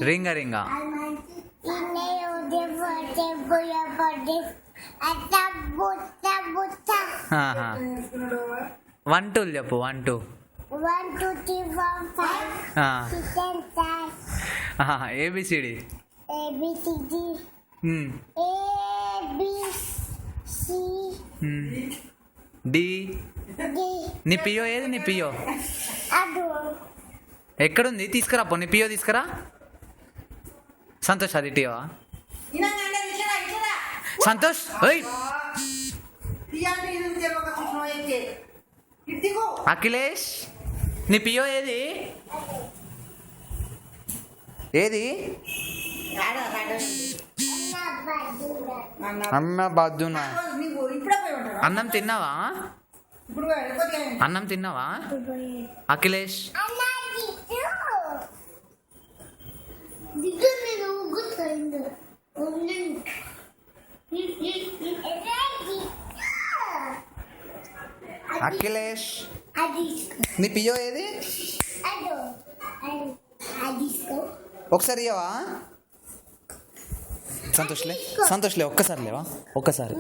రింగ రింగ one two చెప్పు 1 2 1 2 3 4 5 ఏబిసిడి ABCD డి. నీ పియో ఏది? నీ పియో ఎక్కడుంది? తీసుకురా పో, నీ పియో తీసుకురా. సంతోష్ అది టీవా? సంతోష్ అఖిలేష్ నీ పియో ఏది? ఏది? అన్న బద్దునా. అన్నం తిన్నావా? అన్నం తిన్నావా అఖిలేష్? అఖిలేష్ నీ పియో ఏది? ఒకసారి ఇవ్వవా? సంతోష్లే ఒక్కసారి లేవా? ఒక్కసారి.